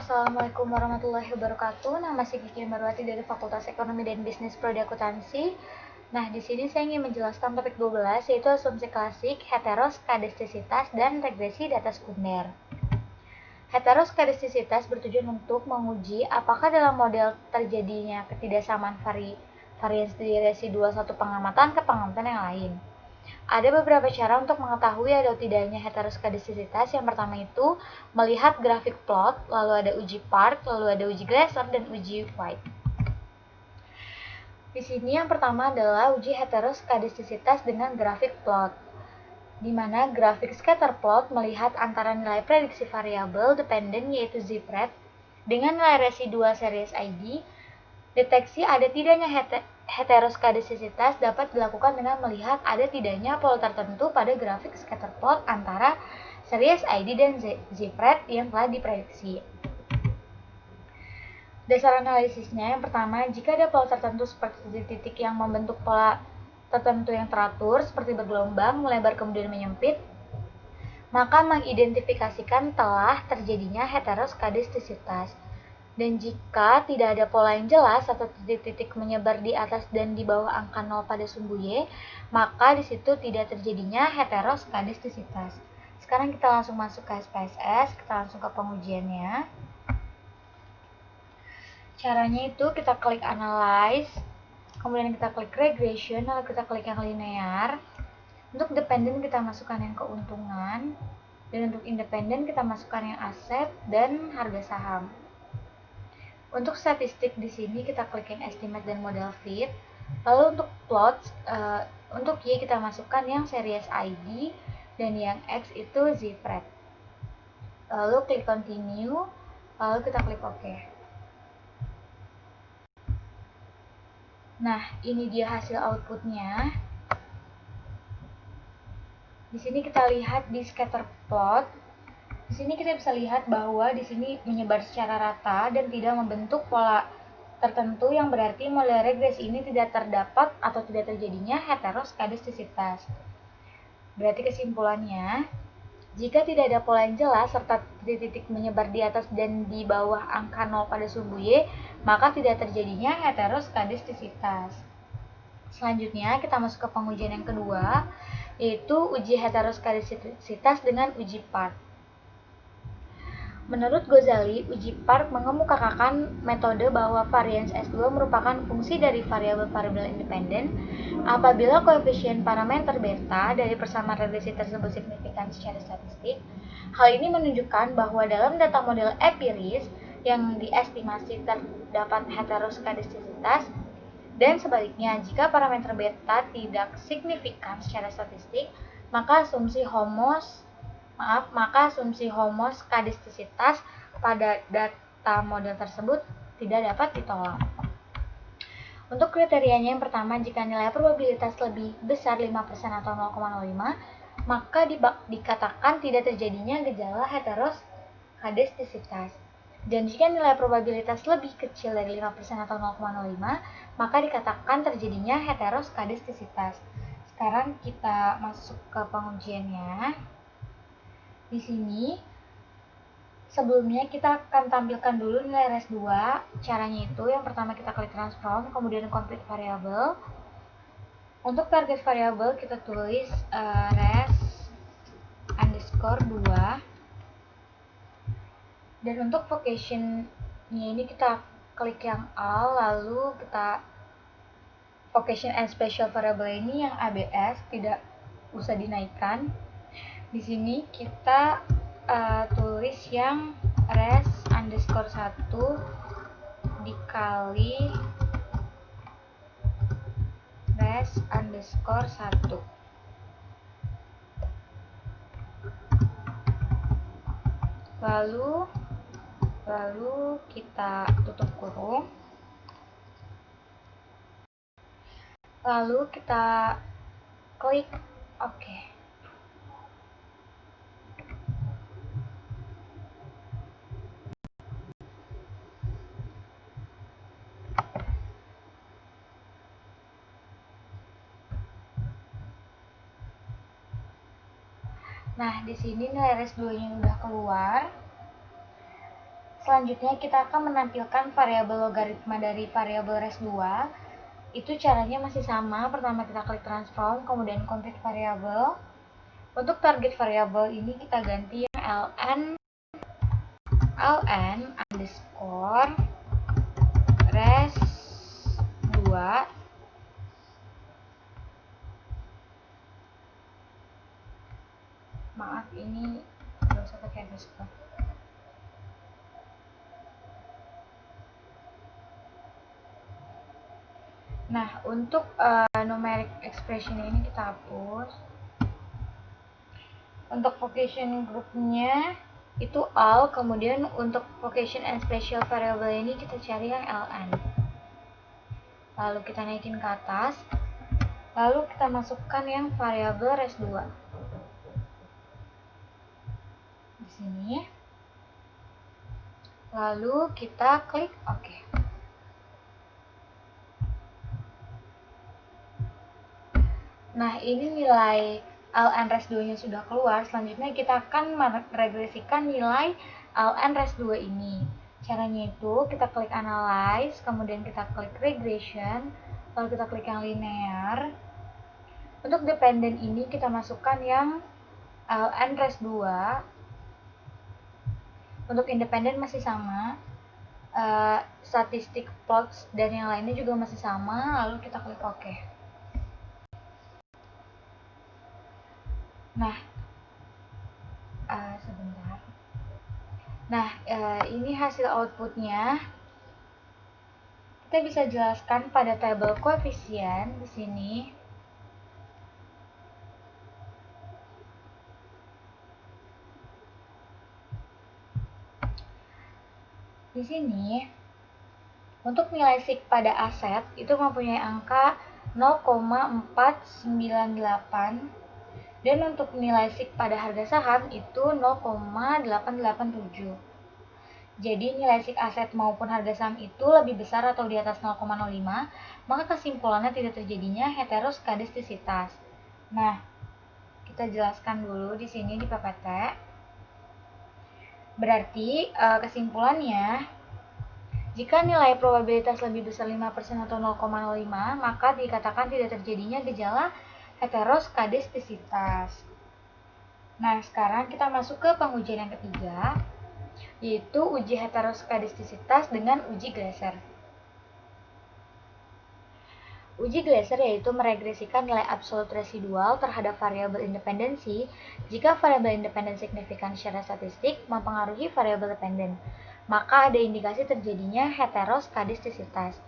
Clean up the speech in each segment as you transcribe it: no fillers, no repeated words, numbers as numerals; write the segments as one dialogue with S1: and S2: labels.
S1: Assalamualaikum warahmatullahi wabarakatuh. Nama saya Kiki Marwati dari Fakultas Ekonomi dan Bisnis Prodi Akuntansi. Nah, di sini saya ingin menjelaskan topik 12 yaitu asumsi klasik, heteroskadastisitas, dan regresi data sekunder. Heteroskadastisitas bertujuan untuk menguji apakah dalam model terjadinya ketidaksamaan varians dari residual satu pengamatan ke pengamatan yang lain. Ada beberapa cara untuk mengetahui ada tidaknya heteroskadastisitas. Yang pertama itu melihat grafik plot, lalu ada uji Park, lalu ada uji Glasser, dan uji White. Di sini yang pertama adalah uji heteroskadastisitas dengan grafik plot, di mana grafik scatter plot melihat antara nilai prediksi variabel dependen yaitu z-pred dengan nilai residual series ID. Deteksi ada tidaknya heteroskadastisitas dapat dilakukan dengan melihat ada tidaknya pola tertentu pada grafik scatter plot antara series ID dan z-pred yang telah diprediksi. Dasar analisisnya yang pertama, jika ada pola tertentu seperti titik yang membentuk pola tertentu yang teratur seperti bergelombang, melebar kemudian menyempit, maka mengidentifikasikan telah terjadinya heteroskadastisitas. Dan jika tidak ada pola yang jelas atau titik-titik menyebar di atas dan di bawah angka 0 pada sumbu Y, maka di situ tidak terjadinya heteroskadastisitas. Sekarang kita langsung masuk ke SPSS, kita langsung ke pengujiannya. Caranya itu kita klik Analyze, kemudian kita klik Regression, lalu kita klik yang linear. Untuk dependen kita masukkan yang keuntungan, dan untuk independen kita masukkan yang aset dan harga saham. Untuk statistik di sini kita klik yang estimate dan model fit. Lalu untuk plot, untuk Y kita masukkan yang series ID dan yang X itu z-pred. Lalu klik continue, lalu kita klik OK. Nah, ini dia hasil outputnya. Di sini kita lihat di scatter plot. Di sini kita bisa lihat bahwa di sini menyebar secara rata dan tidak membentuk pola tertentu, yang berarti model regresi ini tidak terdapat atau tidak terjadinya heteroskadastisitas. Berarti kesimpulannya, jika tidak ada pola yang jelas serta titik-titik menyebar di atas dan di bawah angka 0 pada sumbu Y, maka tidak terjadinya heteroskadastisitas. Selanjutnya kita masuk ke pengujian yang kedua, yaitu uji heteroskadastisitas dengan uji Park. Menurut Ghazali, uji Park mengemukakan metode bahwa varians S2 merupakan fungsi dari variabel-variabel independen apabila koefisien parameter beta dari persamaan regresi tersebut signifikan secara statistik. Hal ini menunjukkan bahwa dalam data model empiris yang diestimasi terdapat heteroskadastisitas, dan sebaliknya jika parameter beta tidak signifikan secara statistik, maka asumsi homoskadastisitas pada data model tersebut tidak dapat ditolak. Untuk kriterianya yang pertama, jika nilai probabilitas lebih besar 5% atau 0,05, maka dikatakan tidak terjadinya gejala heteroskadastisitas. Dan jika nilai probabilitas lebih kecil dari 5% atau 0,05, maka dikatakan terjadinya heteroskadastisitas. Sekarang kita masuk ke pengujiannya. Di sini sebelumnya kita akan tampilkan dulu nilai res 2. Caranya itu yang pertama kita klik transform, kemudian complete variable. Untuk target variable kita tulis res underscore 2. Dan untuk vocation-nya ini kita klik yang all, lalu kita vocation and special variable ini yang ABS tidak usah dinaikkan. Di sini kita tulis yang res underscore 1 dikali res underscore 1. Lalu kita tutup kurung. Lalu kita klik OK. Nah, di sini nilai res 2-nya udah keluar. Selanjutnya kita akan menampilkan variabel logaritma dari variabel res2. Itu caranya masih sama. Pertama kita klik transform, kemudian complete variabel. Untuk target variabel ini kita ganti yang ln underscore res2. Maaf, ini nggak usah pakai underscore. Nah, untuk numeric expression ini kita hapus. Untuk vocation groupnya itu all, kemudian untuk vocation and special variable ini kita cari yang ln. Lalu kita naikin ke atas, lalu kita masukkan yang variabel res2 di sini. Lalu kita klik OK. Nah, ini nilai ln res2-nya sudah keluar. Selanjutnya kita akan meregresikan nilai ln res2 ini. Caranya itu kita klik analyze, kemudian kita klik regression, lalu kita klik yang linear. Untuk dependent ini kita masukkan yang ln res2. Untuk independent masih sama. Statistik plots dan yang lainnya juga masih sama, lalu kita klik OK. Nah, sebentar. Nah, ini hasil outputnya. Kita bisa jelaskan pada tabel koefisien di sini. Di sini, untuk nilai SIK pada aset itu mempunyai angka 0,498 dan untuk nilai SIK pada harga saham itu 0,887. Jadi nilai SIK aset maupun harga saham itu lebih besar atau di atas 0,05, maka kesimpulannya tidak terjadinya heteroskadistisitas. Nah, kita jelaskan dulu di sini di PPT. Berarti kesimpulannya, jika nilai probabilitas lebih besar 5% atau 0,05, maka dikatakan tidak terjadinya gejala heteroskadistisitas. Nah, sekarang kita masuk ke pengujian yang ketiga, yaitu uji heteroskadistisitas dengan uji Glaser. Uji Glaser yaitu meregresikan nilai absolut residual terhadap variabel independensi jika variabel independen signifikan secara statistik mempengaruhi variabel dependen, maka ada indikasi terjadinya heteroskadistisitas.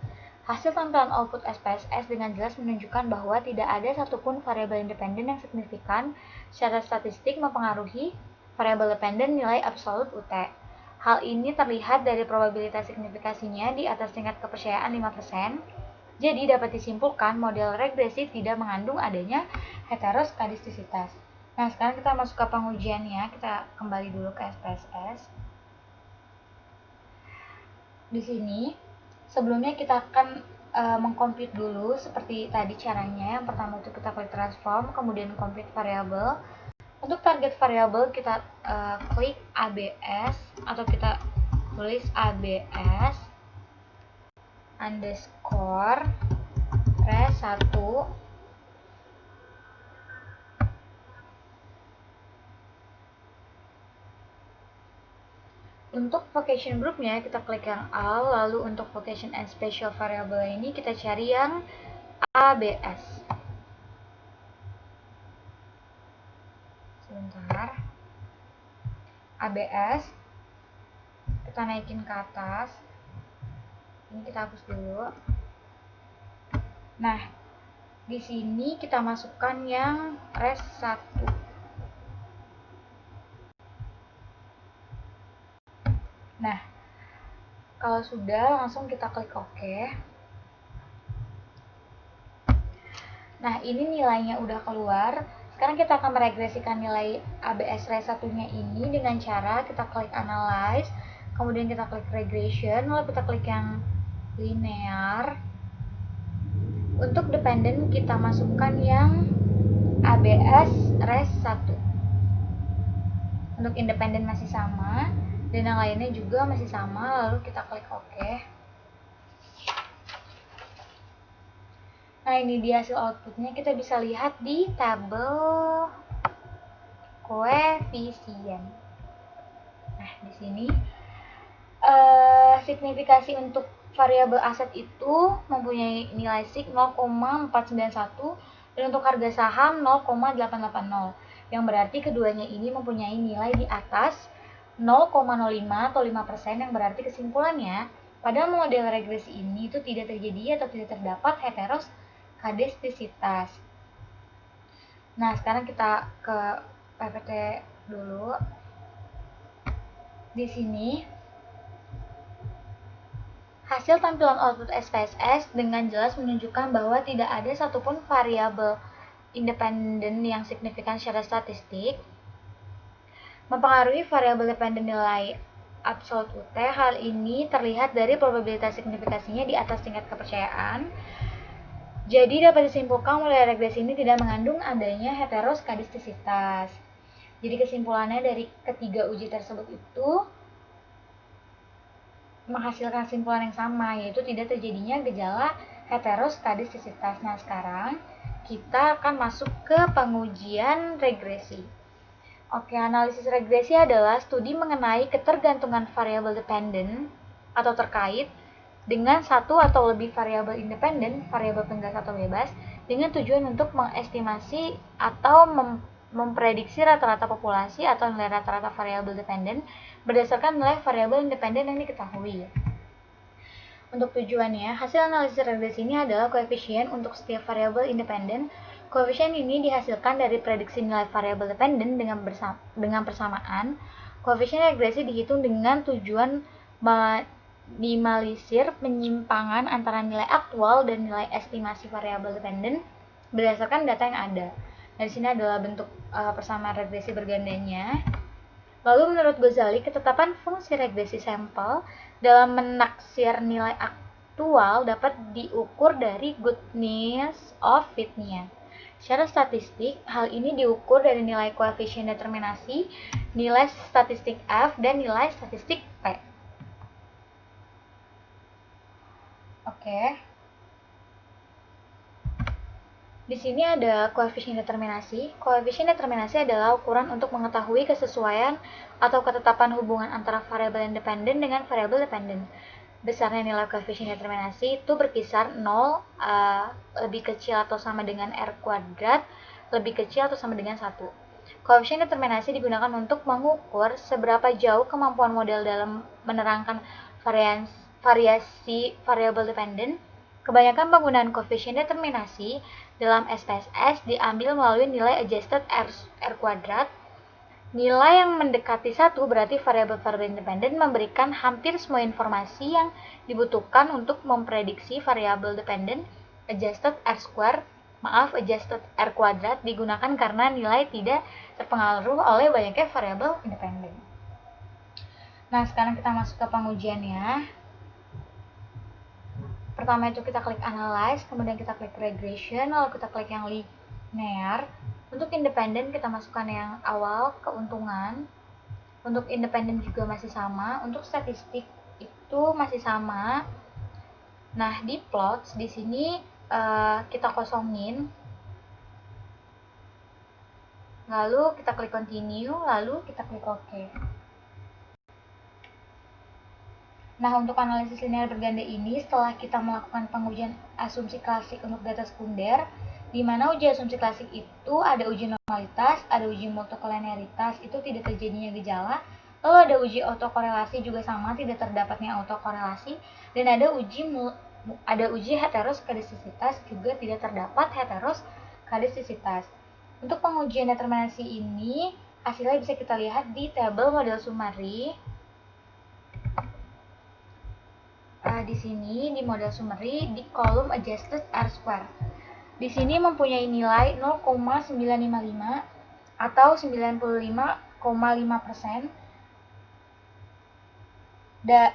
S1: Hasil tampilan output SPSS dengan jelas menunjukkan bahwa tidak ada satupun variabel independen yang signifikan secara statistik mempengaruhi variabel dependen nilai absolut UT. Hal ini terlihat dari probabilitas signifikasinya di atas tingkat kepercayaan 5%. Jadi dapat disimpulkan model regresi tidak mengandung adanya heteroskadistisitas. Nah, sekarang kita masuk ke pengujiannya. Kita kembali dulu ke SPSS. Di sini, sebelumnya kita akan mengcompute dulu seperti tadi caranya. Yang pertama itu kita klik transform, kemudian compute variable. Untuk target variable kita klik ABS atau kita tulis ABS underscore res1. Untuk vocation groupnya kita klik yang all, lalu untuk vocation and special variable ini kita cari yang ABS. Sebentar. ABS kita naikin ke atas. Ini kita hapus dulu. Nah, di sini kita masukkan yang res1. Nah, kalau sudah langsung kita klik OK. Nah, ini nilainya udah keluar. Sekarang kita akan meregresikan nilai ABS res1-nya ini dengan cara kita klik analyze, kemudian kita klik regression, lalu kita klik yang linear. Untuk dependen kita masukkan yang ABS res1. Untuk independen masih sama. dan yang lainnya juga masih sama, lalu kita klik OK. Nah, ini dia hasil outputnya, kita bisa lihat di tabel koefisien. Nah, di sini signifikasi untuk variabel aset itu mempunyai nilai SIG 0,491 dan untuk harga saham 0,880, yang berarti keduanya ini mempunyai nilai di atas 0,05 atau 5%, yang berarti kesimpulannya pada model regresi ini itu tidak terjadi atau tidak terdapat heteroskadistisitas. Nah, sekarang kita ke PPT dulu. Di sini hasil tampilan output SPSS dengan jelas menunjukkan bahwa tidak ada satupun variabel independen yang signifikan secara statistik mempengaruhi variabel dependen nilai absolut UT. Hal ini terlihat dari probabilitas signifikasinya di atas tingkat kepercayaan. Jadi dapat disimpulkan mulai regresi ini tidak mengandung adanya heteroskadistisitas. Jadi kesimpulannya dari ketiga uji tersebut itu menghasilkan kesimpulan yang sama, yaitu tidak terjadinya gejala heteroskadistisitas. Nah, sekarang kita akan masuk ke pengujian regresi. Oke, analisis regresi adalah studi mengenai ketergantungan variabel dependen atau terkait dengan satu atau lebih variabel independen, variabel tunggal atau bebas, dengan tujuan untuk mengestimasi atau memprediksi rata-rata populasi atau nilai rata-rata variabel dependen berdasarkan nilai variabel independen yang diketahui. Untuk tujuannya, hasil analisis regresi ini adalah koefisien untuk setiap variabel independen. Koefisien ini dihasilkan dari prediksi nilai variabel dependen dengan persamaan. Koefisien regresi dihitung dengan tujuan minimalisir penyimpangan antara nilai aktual dan nilai estimasi variabel dependen berdasarkan data yang ada. Nah, di sini adalah bentuk persamaan regresi bergandanya. Lalu menurut Ghazali, ketetapan fungsi regresi sampel dalam menaksir nilai aktual dapat diukur dari goodness of fit-nya. Secara statistik, hal ini diukur dari nilai koefisien determinasi, nilai statistik F, dan nilai statistik P. Oke. Di sini ada koefisien determinasi. Koefisien determinasi adalah ukuran untuk mengetahui kesesuaian atau ketetapan hubungan antara variabel independen dengan variabel dependen. Besarnya nilai koefisien determinasi itu berkisar 0, lebih kecil atau sama dengan R kuadrat, lebih kecil atau sama dengan 1. Koefisien determinasi digunakan untuk mengukur seberapa jauh kemampuan model dalam menerangkan variasi variabel dependen. Kebanyakan penggunaan koefisien determinasi dalam SPSS diambil melalui nilai adjusted R kuadrat. Nilai yang mendekati 1 berarti variabel-variabel independen memberikan hampir semua informasi yang dibutuhkan untuk memprediksi variabel dependen. Adjusted R kuadrat digunakan karena nilai tidak terpengaruh oleh banyaknya variabel independen. Nah, sekarang kita masuk ke pengujiannya. Pertama itu kita klik analyze, kemudian kita klik regression, lalu kita klik yang linear. Untuk independen kita masukkan yang awal, keuntungan. Untuk independen juga masih sama. Untuk statistik itu masih sama. Nah, di plots di sini kita kosongin. Lalu kita klik continue, lalu kita klik OK. Nah, untuk analisis linear berganda ini, setelah kita melakukan pengujian asumsi klasik untuk data sekunder, di mana uji asumsi klasik itu ada uji normalitas, ada uji multikoliniaritas, itu tidak terjadinya gejala, lalu ada uji autokorelasi juga sama, tidak terdapatnya autokorelasi, dan ada uji heteroskadistisitas, juga tidak terdapat heteroskadistisitas. Untuk pengujian determinasi ini, hasilnya bisa kita lihat di tabel model summary. Di sini di model summary di kolom adjusted R square. Di sini mempunyai nilai 0,955 atau 95,5%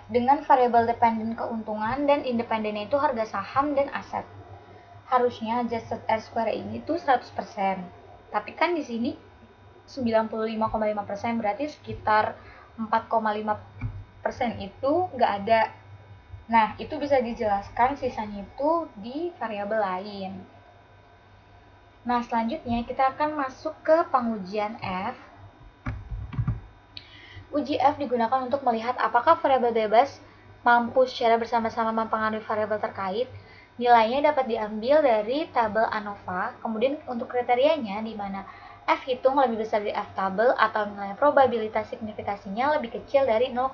S1: dengan variabel dependen keuntungan dan independennya itu harga saham dan aset. Harusnya adjusted R square ini tuh 100%. Tapi kan di sini 95,5% berarti sekitar 4,5% itu nggak ada. Nah, itu bisa dijelaskan sisanya itu di variabel lain. Nah, selanjutnya kita akan masuk ke pengujian F. Uji F digunakan untuk melihat apakah variabel bebas mampu secara bersama-sama mempengaruhi variabel terkait. Nilainya dapat diambil dari tabel ANOVA. Kemudian untuk kriterianya di mana F hitung lebih besar dari F tabel atau nilai probabilitas signifikasinya lebih kecil dari 0,05.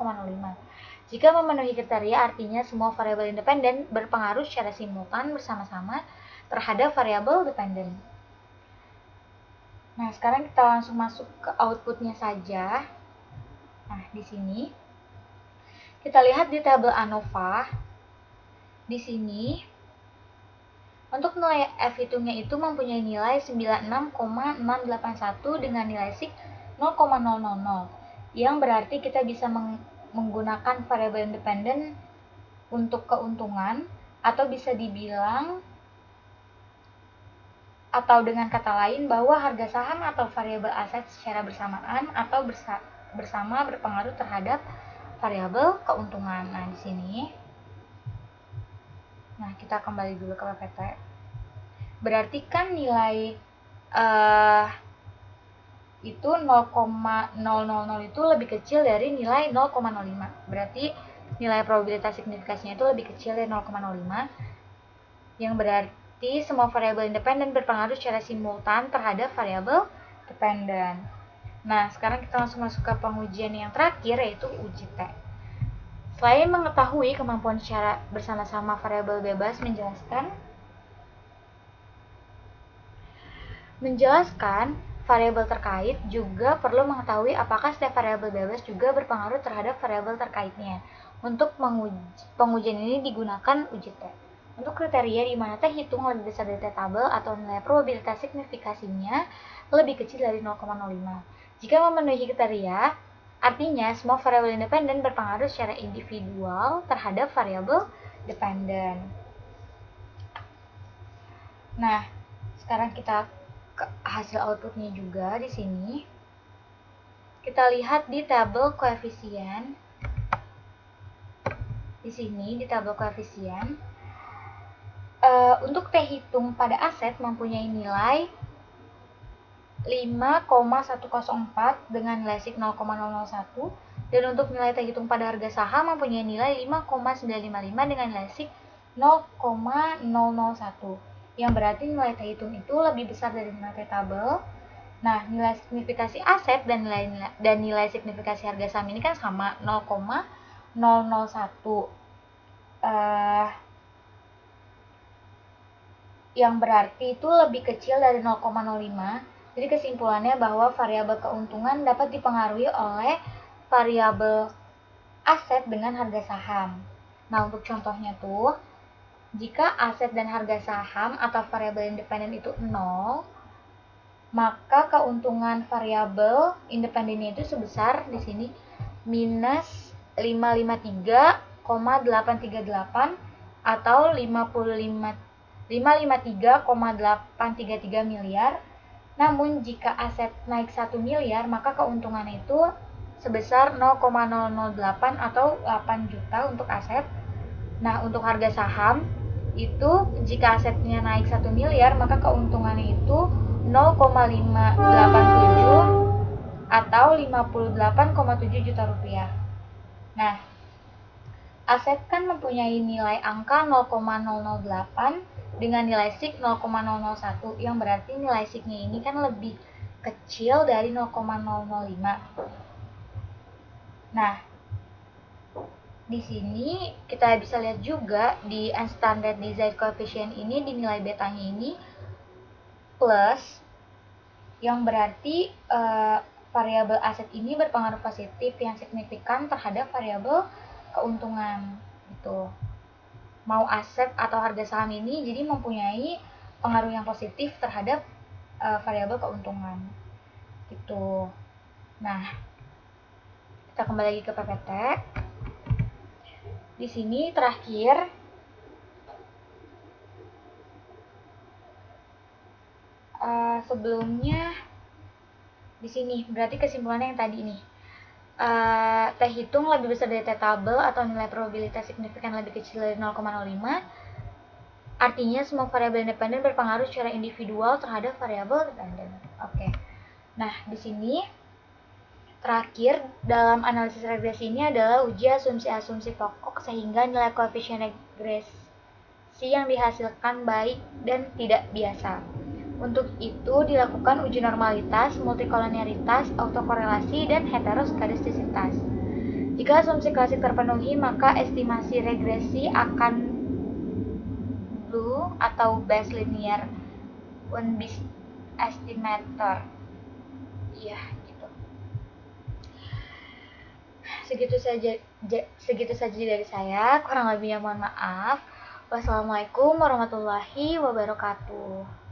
S1: Jika memenuhi kriteria, artinya semua variabel independen berpengaruh secara simultan bersama-sama terhadap variabel dependen. Nah, sekarang kita langsung masuk ke outputnya saja. Nah, di sini kita lihat di tabel ANOVA. Di sini untuk nilai F hitungnya itu mempunyai nilai 96,681 dengan nilai sig 0,000, yang berarti kita bisa menggunakan variabel independen untuk keuntungan, atau bisa dibilang atau dengan kata lain bahwa harga saham atau variabel aset secara bersamaan atau bersama berpengaruh terhadap variabel keuntungan. Nah, di sini kita kembali dulu ke PPT. Berarti kan nilai itu 0,000 itu lebih kecil dari nilai 0,05. Berarti nilai probabilitas signifikasinya itu lebih kecil dari 0,05, yang berarti semua variabel independen berpengaruh secara simultan terhadap variabel dependen. Nah, sekarang kita langsung masuk ke pengujian yang terakhir, yaitu uji T. Selain mengetahui kemampuan secara bersama-sama variabel bebas menjelaskan variabel terkait, juga perlu mengetahui apakah setiap variabel bebas juga berpengaruh terhadap variabel terkaitnya. Untuk pengujian ini digunakan uji T. Untuk kriteria di mana T hitung lebih besar dari T tabel atau nilai probabilitas signifikasinya lebih kecil dari 0,05. Jika memenuhi kriteria, artinya semua variabel independen berpengaruh secara individual terhadap variabel dependen. Nah, sekarang kita ke hasil outputnya juga. Di sini kita lihat di tabel koefisien. Di sini di tabel koefisien, untuk T hitung pada aset mempunyai nilai 5,104 dengan nilai sig 0,001, dan untuk nilai T hitung pada harga saham mempunyai nilai 5,955 dengan nilai sig 0,001, yang berarti nilai T hitung itu lebih besar dari nilai T tabel. Nah, nilai signifikasi aset dan nilai signifikasi harga saham ini kan sama, 0,001. Yang berarti itu lebih kecil dari 0,05. Jadi kesimpulannya bahwa variabel keuntungan dapat dipengaruhi oleh variabel aset dengan harga saham. Nah, untuk contohnya tuh, jika aset dan harga saham atau variabel independen itu 0, maka keuntungan variabel independennya itu sebesar di sini minus 553,838 atau 553,833 miliar. Namun jika aset naik 1 miliar, maka keuntungannya itu sebesar 0,008 atau 8 juta untuk aset. Nah, untuk harga saham itu jika asetnya naik 1 miliar, maka keuntungannya itu 0,587 atau 58,7 juta rupiah. Nah, aset kan mempunyai nilai angka 0,008 dengan nilai sig 0,001, yang berarti nilai sig-nya ini kan lebih kecil dari 0,005. Nah, di sini kita bisa lihat juga di unstandardized coefficient ini, di nilai betanya ini plus, yang berarti variabel aset ini berpengaruh positif yang signifikan terhadap variabel keuntungan gitu. Mau aset atau harga saham ini jadi mempunyai pengaruh yang positif terhadap variabel keuntungan gitu. Nah, kita kembali lagi ke PPT. Di sini terakhir sebelumnya di sini berarti kesimpulannya yang tadi nih. T-hitung lebih besar dari T-tabel atau nilai probabilitas signifikan lebih kecil dari 0,05. Artinya semua variabel independen berpengaruh secara individual terhadap variabel dependen. Oke. Nah, di sini terakhir dalam analisis regresi ini adalah uji asumsi-asumsi pokok sehingga nilai koefisien regresi yang dihasilkan baik dan tidak biasa. Untuk itu dilakukan uji normalitas, multikolonialitas, autokorelasi, dan heteroskedastisitas. Jika asumsi klasik terpenuhi, maka estimasi regresi akan blue atau best linear unbiased estimator. Iya, gitu. Segitu saja dari saya. Kurang lebihnya mohon maaf. Wassalamualaikum warahmatullahi wabarakatuh.